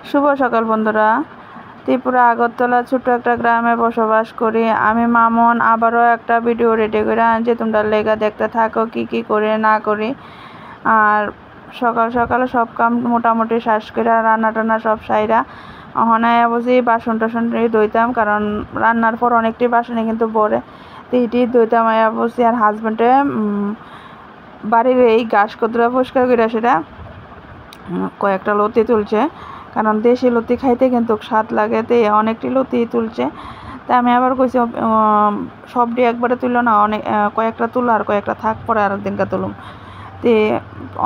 শুভ সকাল বন্ধুরা। ত্রিপুরা আগরতলা ছোট্ট একটা গ্রামে বসবাস করি আমি। মামুন আবারও একটা ভিডিও রেডি করে আনছি, তোমরা লেগা দেখতে থাকো কি করে না করি। আর সকাল সকালে সব কাম মোটামুটি শ্বাস করে রান্না টান্না সব সাইরা অহনায় বুঝি বাসন টাসন ধুইতাম, কারণ রান্নার পর অনেকটি বাসনে কিন্তু বড়ে তিটি ধুইতাম আয়া বসি। আর হাজব্যান্ডে বাড়ির এই ঘাস কতটা পরিষ্কার করে সেটা কয়েকটা লতি তুলছে, কারণ দেশি লতি খাইতে কিন্তু স্বাদ লাগে, তে অনেকটি লতি তুলছে। তা আমি আবার কইছি সবটি একবারে তুললো না, অনেক কয়েকটা তুলো আর কয়েকটা থাক, পরে আরেকদিনকে তুলুম। তে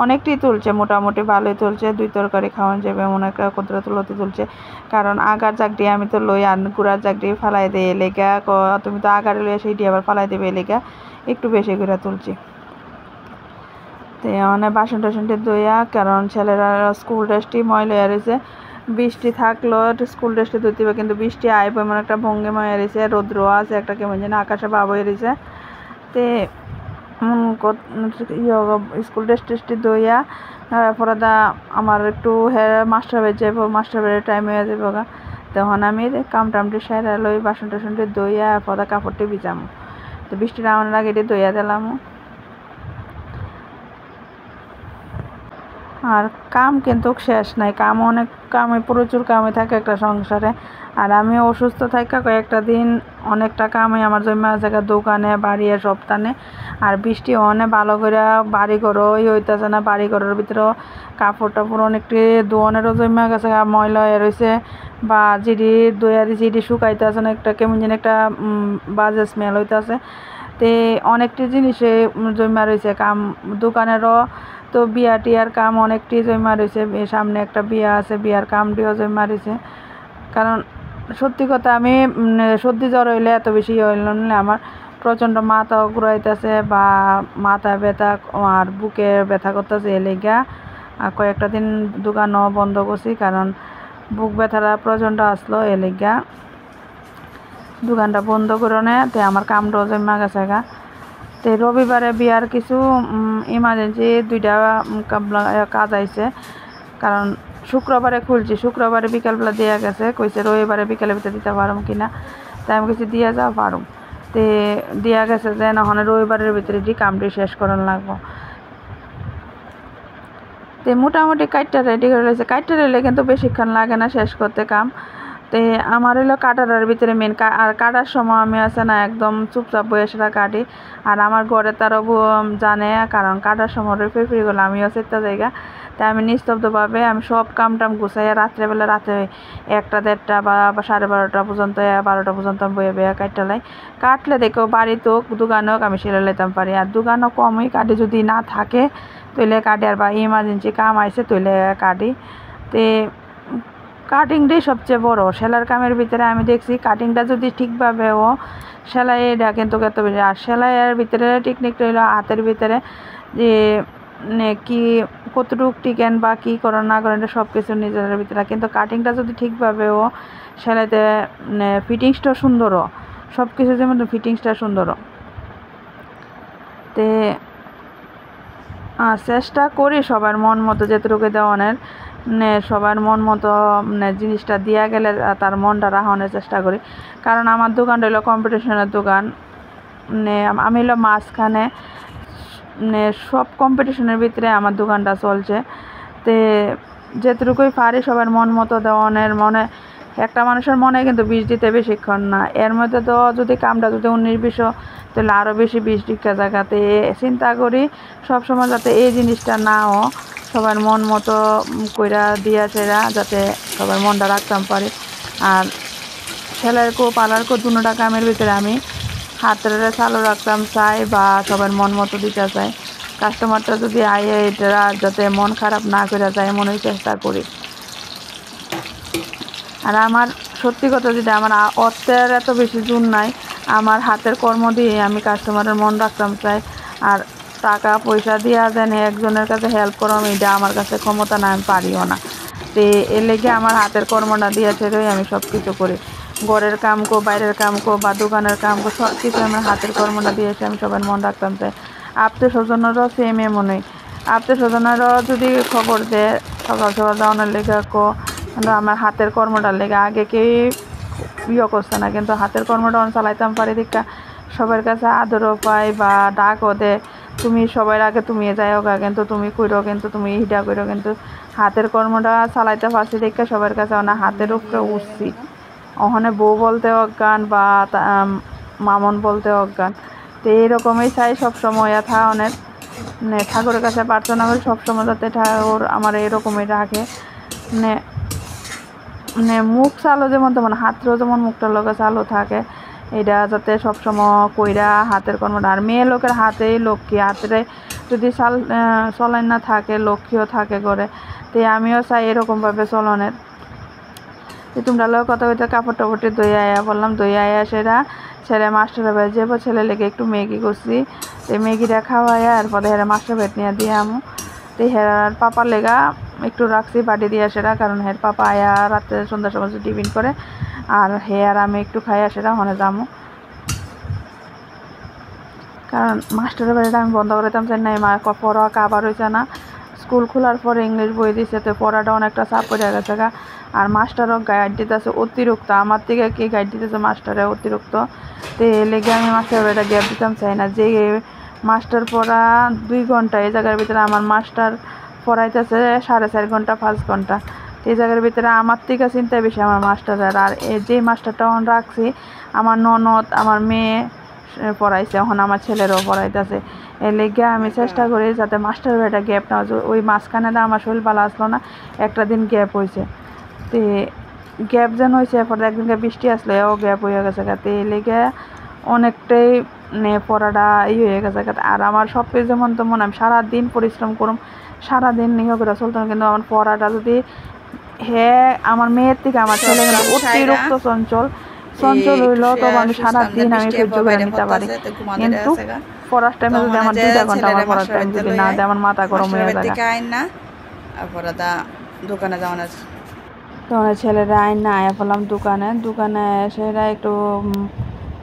অনেকটি তুলছে, মোটামুটি ভালোই তুলছে, 2 তরকারি খাওয়ান যাবে এমন একটা কতটা লতি তুলছে। কারণ আগার জাগটি আমি তো লই আর গুড়ার জাগটি ফালাই দিয়ে লেগা, তুমি তো আগারে লইয়া সেইটি আবার ফালাই দেবে লেগা একটু বেশি করে তুলছি। তো মানে বাসন টাসনটি ধুইয়া, কারণ ছেলেরা স্কুল ড্রেসটি ময়লা রয়েছে, বৃষ্টি থাকলো স্কুল ড্রেসটি ধুতে হবে, কিন্তু বৃষ্টি আইব এমন একটা ভঙ্গি ময়া রয়েছে, রৌদ্র আছে একটা কেমন যেন আকাশে ভাব হয়ে রয়েছে। তে স্কুল ড্রেসটি ধুইয়া পরে আমার একটু মাস্টার বেড়ে যাবো, মাস্টার বেড়ে টাইম হয়ে যাবো গা। তখন আমি কাম টামটি সেরা লই বাসন টাসনটি ধুইয়া পরে কাপড়টি ভিজামো। তো বৃষ্টি নামানোর আগে এটি ধুইয়া দিলাম। আর কাম কিন্তু শেষ নাই, প্রচুর কামে থাকে একটা সংসারে। আর আমি অসুস্থ থাকা কয়েকটা দিন অনেকটা কামে আমার জমা জায়গা, দোকানে বাড়ি সপ্তাহে। আর বৃষ্টি অনেক ভালো করে বাড়ি ঘরও হইতেছে না, বাড়ি ঘরের ভিতরেও কাপড় টাপড় অনেকটি দোয়ানেরও জমা গেছে, ময়লা হয়ে রয়েছে, বা জিডি দইয়ারি জিডি শুকাইতেছে না, একটা কেমন যেন একটা বাজে স্মেল হইতেছে। তে অনেকটি জিনিসে জমা রয়েছে কাম, দোকানেরও তো বিয়া টিয়ার কাম অনেকটি জমা রয়েছে, সামনে একটা বিয়া আছে, বিয়ার কামটিও জমা রয়েছে। কারণ সত্যি কথা, আমি সর্দি জ্বর হইলে এত বেশি হইল না, আমার প্রচণ্ড মাথাও ঘুরাইতেছে বা মাথা ব্যথা আর বুকে ব্যথা করতেছে, এ লেগা আর কয়েকটা দিন দোকানও বন্ধ করছি, কারণ বুক ব্যথাটা প্রচণ্ড আসলো, এ লেগা দোকানটা বন্ধ করে নে। তো আমার কামটাও জমা গেছে গা। তো রবিবারে বিয়ার কিছু ইমার্জেন্সি 2টা কাজ আইছে, কারণ শুক্রবারে খুলছি, শুক্রবারে বিকালবেলা দেওয়া গেছে, কইছে রবিবারে বিকালের ভিতরে দিতে পারুম কিনা। তাই আমি কিছু দিয়ে যাওয়া পারুম, তে দেওয়া গেছে যে নাহলে রবিবারের ভিতরে কামটি শেষ করার লাগবো। তো মোটামুটি কাটটা রেডি করে রয়েছে, কাটটা রেলে কিন্তু বেশিক্ষণ লাগে না শেষ করতে কাম। তো আমার হলো কাটার ভিতরে মেন, আর কাটার সময় আমি আছে না একদম চুপচাপ বয়সেরা কাটি। আর আমার ঘরে তারও জানে, কারণ কাটার সময় ফিরফিরিগুলো আমিও চেষ্টা জায়গা। তাই আমি নিস্তব্ধভাবে আমি সব কাম টাম গুছাই রাত্রেবেলা, রাতে 1টা 1:30 বা 12:30 পর্যন্ত, 12টা পর্যন্ত বয়ে বয়ে কাটতে লাই। কাটলে দেখো বাড়িতে হোক দোকানে হোক আমি সেরে লেতাম পারি, আর দোকানও কমই কাটি, যদি না থাকে তৈলে কাটি, আর বা ইমার্জেন্সি কাম আইসে তৈলে কাটি। তে কাটিংটাই সবচেয়ে বড় সেলাইয়ের কামের ভিতরে। আমি দেখছি কাটিংটা যদি ঠিকভাবে ও সেলাইটা কিন্তু এত বেশি, আর সেলাইয়ের ভিতরে টেকনিকটা হলো হাতের ভিতরে যে কি কতটুক টিকেন বা কী করেন না করেন এটা সব কিছু নিজের ভিতরে, কিন্তু কাটিংটা যদি ঠিকভাবে ও সেলাইতে ফিটিংসটা সুন্দরও, সব কিছু যেমন ফিটিংসটা সুন্দরও। তে চেষ্টা করি সবার মন মতো যেটুকু দেওয়ানের, সবার মন মতো জিনিসটা দিয়া গেলে তার মনটা রাখানোর চেষ্টা করি। কারণ আমার দোকানটা হলো কম্পিটিশনের দোকান, আমি হলো মাঝখানে, সব কম্পিটিশনের ভিতরে আমার দোকানটা চলছে। তে যেটুকুই পারি সবার মন মতো দেওয়ানের, মনে একটা মানুষের মনে কিন্তু 20 দিতে বেশিক্ষণ না, এর মধ্যে তো যদি কামটা যদি 19-20 তাহলে আরও বেশি 20 টিকা জায়গাতে চিন্তা করি সবসময় যাতে এই জিনিসটা নাও সবার মন মতো কইরা দিয়া সেরা, যাতে সবার মনটা রাখতাম পারি। আর সেলাইকো পার্লারকো 2টা কামের ভিতরে আমি হাতের চালু রাখতাম চাই, বা সবার মন মতো দিতে চাই। কাস্টমারটা যদি আয়ে এটা যাতে মন খারাপ না করে যায় এমনই চেষ্টা করি। আর আমার সত্যি কথা, যদি আমার অর্থের এত বেশি জোর নাই, আমার হাতের কর্ম দিয়ে আমি কাস্টমারের মন রাখতাম চাই। আর টাকা পয়সা দিয়া দেন একজনের কাছে হেল্প করাম, এটা আমার কাছে ক্ষমতা না, আমি পারিও না। তো এর লেগে আমার হাতের কর্মটা দিয়ে ছেড়েই আমি সব কিছু করি, ঘরের কাম কো, বাইরের কাম কো বা দোকানের কাম কো, সব কিছু আমার হাতের কর্মটা দিয়েছে আমি সবার মন রাখতাম চাই। আত্মীয় স্বজনেরও সেম এমনই, আত্মীয় স্বজনেরও যদি খবর দেয় সকাল সকাল দেওয়ানোর লেগে কো কিন্তু আমার হাতের কর্মটার লেগে আগে কেউ করছে না, কিন্তু হাতের কর্মটা চালাইতাম পারি দেখা সবার কাছে আদরও পাই বা ডাকও দে, তুমি সবার আগে তুমি যাই হোক, কিন্তু তুমি কইরো, কিন্তু তুমি হিডা কইরো, কিন্তু হাতের কর্মটা চালাইতে পারছি দেখে সবার কাছে না হাতের উপরে উঠছি। ওখানে বউ বলতে অজ্ঞান বা মামন বলতে অজ্ঞান। তো এইরকমই চাই সবসময় অনেক ঠাকুরের কাছে প্রার্থনা করি সবসময় যাতে ঠাকুর আমার এরকমই রাখে। মুখ চালু যেমন তেমন হাতও যেমন মুখটার লোকে চালু থাকে, এটা যাতে সবসময় কইরা হাতের কর্মটা। আর মেয়ে লোকের হাতেই লক্ষ্মী, হাতে যদি চলান না থাকে লক্ষ্মীও থাকে করে। তো আমিও চাই এরকমভাবে চলনের। তোমরা লোক কথা বলতে কাপড় টাপড়টি দই আয়া বললাম, দই আয়া ছেলে মাস্টারের বাড়ি যাবো, ছেলে লেগে একটু ম্যাগি করছি, তো ম্যাগিটা খাওয়াইয়া এরপরে মাস্টার বেট নিয়ে দিয়ে আমু। তো হেরার পাপার লেগা একটু রাখছি বাটি দিয়ে কারণ হের পাপা আয়া রাত্রে সন্ধ্যার সময় টিফিন করে, আর আর আমি একটু খাইয়া হনে যামু। কারণ মাস্টারের বাড়িটা আমি বন্ধ করে দিতাম চাই না, পড়া কাবার হয়েছে না, স্কুল খোলার পরে ইংলিশ বই দিচ্ছে, তো পড়াটা অনেকটা চাপ পড়ে গেছে গা। আর মাস্টারও গাইড দিতেছে অতিরিক্ত, আমার থেকে কি গাইড দিতেছে মাস্টারে অতিরিক্ত। তো লেগে আমি মাস্টারের বাড়িটা গ্যাপ দিতাম চাই না, যে মাস্টার পড়া 2 ঘন্টা, এই জায়গার ভিতরে আমার মাস্টার পড়াইতেছে 4.5 ঘন্টা 5 ঘন্টা। এই জায়গার ভিতরে আমার থেকে চিন্তায় বেশি আমার মাস্টারের। আর যে মাস্টারটা রাখছি আমার ননদ আমার মেয়ে পড়াইছে, এখন আমার ছেলেরও পড়াইতেছে। এর লেগে আমি চেষ্টা করি যাতে মাস্টারের একটা গ্যাপ না হয়। ওই মাঝখানে তো আমার শরীর ভালো আসলো না, একটা দিন গ্যাপ হয়েছে, তো গ্যাপ যেন হয়েছে, এরপর একদিনকে বৃষ্টি আসলে ও গ্যাপ হয়ে গেছে। তো এই লেগে অনেকটাই পড়াটা হয়ে গেছে। আর আমার সব কিছু যেমন তেমন আমি সারাদিন পরিশ্রম করুম, সারাদিন নিয়ে করে চলতাম, কিন্তু আমার পড়াটা যদি আমার মেয়ের থেকে আমার ছেলে কিন্তু অতিরিক্ত চঞ্চল হইলো, তবে আমি সারাদিন আমি সহ্য করে নিতে পারি। কিন্তু পড়ার টাইমে যদি আমার 2 ঘন্টা আমার পড়ার টাইম যদি না দেয় আমার মাথা গরম হয়ে যায়। দোকানে যাওয়ার তখন ছেলেরা আইন না আয়া পড়লাম দোকানে সেরা একটু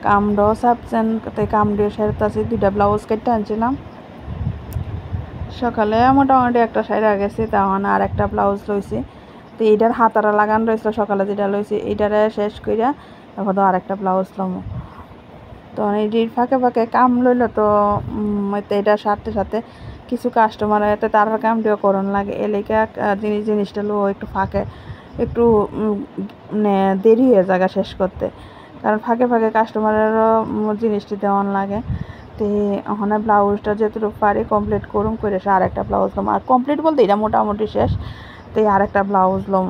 কামড়ো চাপছেন, কামড়িয়ে সেরতাছি 2টা ব্লাউজ কেটে আনছিলাম সকালে, মোটামুটি একটা সাইড গেছি, তখন আর একটা ব্লাউজ লইছি। তো এইটার হাতারা লাগান রয়েছিল সকালে যেটা লইছি, এইটারে শেষ কইরা এখন আর একটা ব্লাউজ লমো। তো এইটির ফাঁকে ফাঁকে কাম লইলো, তো এটার সাথে সাথে কিছু কাস্টমার এতে তার কামটিও করণ লাগে, এলাকা জিনিসটা লো একটু ফাঁকে একটু দেরি হয়ে জায়গা শেষ করতে, কারণ ফাঁকে ফাঁকে কাস্টমারেরও জিনিসটি দেওয়ান লাগে। তো ওখানে ব্লাউজটা যেটুকু পারি কমপ্লিট করুম করে আর একটা ব্লাউজ লম, আর কমপ্লিট বলতে এটা মোটামুটি শেষ। তো আর একটা ব্লাউজ লম।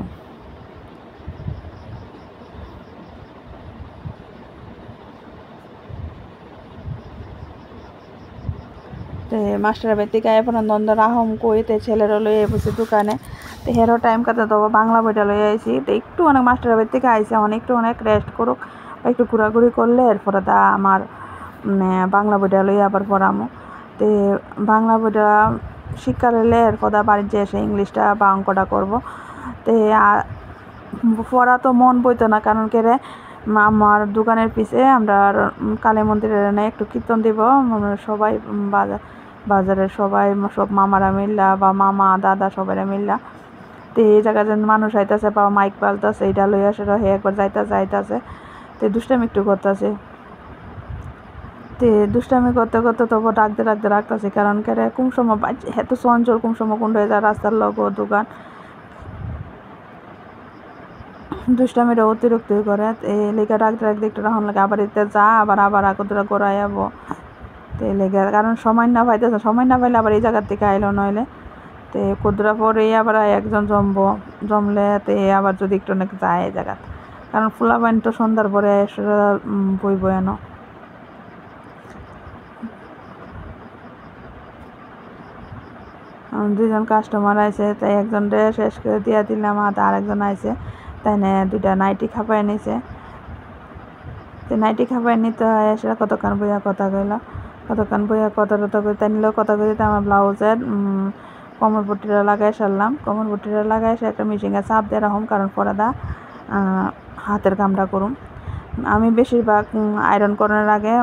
তো মাস্টারের বাড়ি থেকে এখন দ্বন্দ্ব রাহম কইতে ছেলেরও লইয়ে বসে দোকানে। তো হেরও টাইম কাটে তো বাংলা বইটা লইয়ে আইছি, তো একটু অনেক মাস্টারের বাড়ি থেকে আইসে অনেক রেস্ট করুক বা একটু ঘোরাঘুরি করলে এরপরে তা আমার বাংলা বইটা লইয়ে আবার পড়ামো। তো বাংলা বইটা শিক্ষা লইলে এরপর বাড়ির যে এসে ইংলিশটা বা অঙ্কটা করবো। তো পড়া তো মন বইতো না, কারণ কেরে আমার দোকানের পিছে আমরা কালী মন্দিরের একটু কীর্তন দিব, সবাই বাজারের সবাই সব মামারা মিল্লা বা মামা দাদা সবাই মিল্লা। তো এই জায়গায় যেন মানুষ আইতাছে বা মাইক পাল্টাছে, এইটা লইয়া সেটা হে একবার যাইতাছে। তো দুষ্টামি একটু করতেছে, তো দুষ্টামি করতে করতে তবু ডাকতে রাখতেছে, কারণ কেরে কোন সময় এত চঞ্চল কোন সময় কোন হয়ে যায় রাস্তার লোক দোকান দুষ্টামিটা অতিরিক্তই করে। এই লেগে রাখতে একটু রাখুন লাগে, আবার এতে যা আবার আগতরা গড়াই যাবো। তো এই লেগে কারণ সময় না পাইলে আবার এই জায়গার থেকে আইলো নইলে তো কুদরা পরে আবার একজন জমলে তো আবার যদি একটু অনেক যায় এই জায়গা, কারণ ফুলাবাইন তো সন্ধ্যার পরে বইব এনো। দুজন কাস্টমার আইছে, তাই একজন শেষ করে দিয়া দিলাম, আর একজন আইছে তাই না 2টা নাইটি খাপাই নিছে। তো নাইটি খাপাই নিতে হয় সেটা কতক্ষণ বইয়া কথা কই তাই নিলেও কথা কই দিতে আমার ব্লাউজের কোমরপট্টিটা লাগাই সারলাম। কোমরপট্টিটা লাগাই সে একটা মেশিনে চাপ দিয়ে রাখুম, কারণ পরাদা হাতের কামটা করুম। আমি বেশিরভাগ আয়রন করার আগে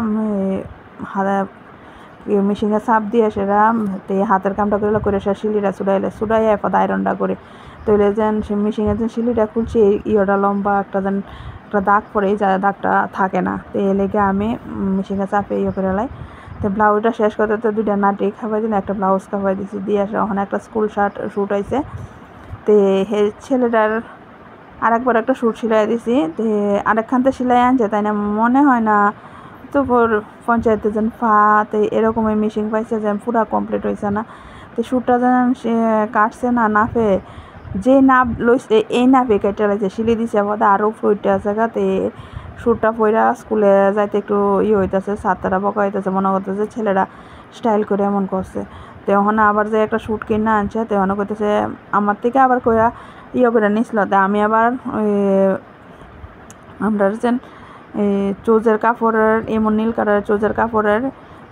মেশিনে চাপ দিয়ে সেটা হাতের কামটা করে সে শিলিটা চুড়াইয়া এরপর আয়রনটা করি, তৈলে যেন সে মেশিনে যেন সিলিটা খুলছি ইয়েটা লম্বা একটা যেন একটা দাগ পড়ে যা দাগটা থাকে না, তো এই লেগে আমি মেশিনে চাপে ইয়ে করে লাই। তো ব্লাউজটা শেষ করতে তো 2টা নাটি খাওয়াই দিন, একটা ব্লাউজ খাওয়াই দিছি দিয়ে আসে ওখানে একটা স্কুল শ্যুট হয়েছে। তো হে ছেলেটার আরেকবার একটা শ্যুট সেলাই দিছি, তো আরেকখানতে সেলাই আনছে তাই না মনে হয় না, তো পঞ্চায়েতে যেন তো এরকমই মেশিন পাইছে যেন পুরা কমপ্লিট হয়েছে না। তো শ্যুটটা যেন সে কাটছে না নাফে যে নাপ লইছে এই নাপে কেটে লাইছে সিলি দিছে বোধ আরও ফইটা আছে তে শ্যুটটা পইরা স্কুলে যাইতে একটু ইয়ে হইতেছে, ছাত্ররা বকা হইতেছে, মনে করতেছে ছেলেরা স্টাইল করে এমন করছে। তো ওখানে আবার যে একটা শ্যুট কিনে আনছে, তো ওখানে করতেছে আমার থেকে আবার কইরা ইয়ে করে নিছিল। তো আমি আবার আমরা যেন চোজের কাপড়ের এমন নীল কালারের চোজের কাপড়ের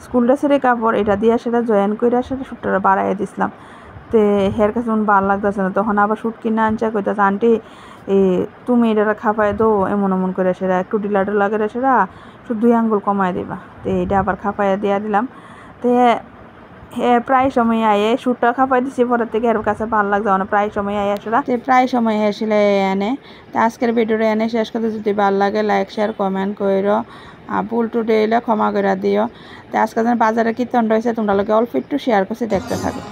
স্কুল ড্রেসের কাপড় এটা দিয়ে সেটা জয়েন করে সেটা শ্যুটটা বাড়াইয়া দিছিলাম। তো হের কাছে ভালো লাগতেছে না, তখন আবার শ্যুট কিনে আনছে, কইতেছে আন্টি তুমি এটা খাপায় দো এমন এমন করে সেটা একটু ডিলা ডিলা করে সেটা শুধু 2 আঙ্গুল কমায় দিবা। তো এইটা আবার খাপাইয়া দিয়া দিলাম। তো প্রায় সময় আয়ে শ্যুটটা খাপাই দিছি পরের থেকে এর কাছে ভালো লাগছে না, প্রায় সময় আয়ে সেটা প্রায় সময় এসেছিলে এনে। তো আজকের ভিডিওটা এনে শেষ করতে যদি ভালো লাগে লাইক শেয়ার কমেন্ট করো, ভুল টুটে এলে ক্ষমা করে দিও। তো আজকে যেন বাজারে কীর্তন রয়েছে তোমরা লোকে অল্প একটু শেয়ার করছি, দেখতে থাকো।